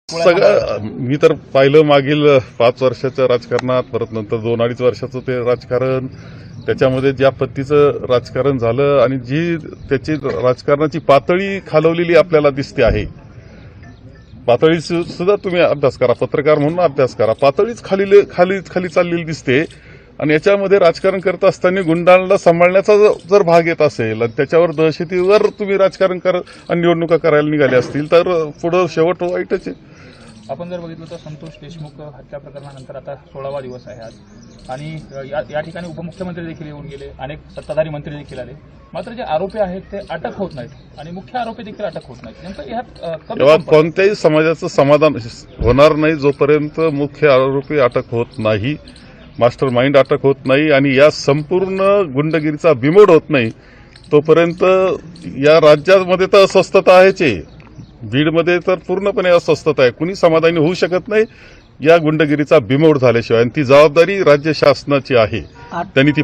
सगळं मी तर पाहिलं मागील 5 वर्षाच्या राजकारणात, परत नंतर 2-2.5 वर्षाचं ते राजकारण, त्याच्यामध्ये ज्या पद्धतीचं राजकारण झालं आणि जी त्याची राजकारणाची पातळी खालवलेली आपल्याला दिसते आहे. पातळी सुद्धा तुम्ही अभ्यास करा, पत्रकार म्हणून अभ्यास करा, पातळीच खाली चाललेली दिसते. आणि याच्यामध्ये राजकारण करत असताना गुंडांना सांभाळण्याचा जर भाग येत असेल आणि त्याच्यावर दहशतीवर तुम्ही राजकारण आणि निवडणुका करायला निघाले असतील तर पुढं शेवट वाईटच आहे. आपण जर बघितलं तर संतोष देशमुख हत्या प्रकरणानंतर आता 16वा दिवस आहे आज आणि या ठिकाणी उपमुख्यमंत्री देखील येऊन गेले, अनेक सत्ताधारी मंत्री देखील आले, मात्र जे आरोपी आहेत ते अटक होत नाहीत आणि मुख्य आरोपी देखील अटक होत नाहीत. नेमकं ह्यात कोणत्याही समाजाचं समाधान होणार नाही जोपर्यंत मुख्य आरोपी अटक होत नाही, मास्टर माइंड अटक होत नाही आणि या संपूर्ण गुंडगिरीचा बिमोड होत नाही तोपर्यंत या राज्यामध्ये तर अस्वस्थता आहेच. बीडमध्ये तर पूर्णपणे अस्वस्थता आहे. कुणी समाधानी होऊ शकत नाही या गुंडगिरीचा बिमोड झाल्याशिवाय, आणि ती जबाबदारी राज्य शासनाची आहे. त्यांनी ती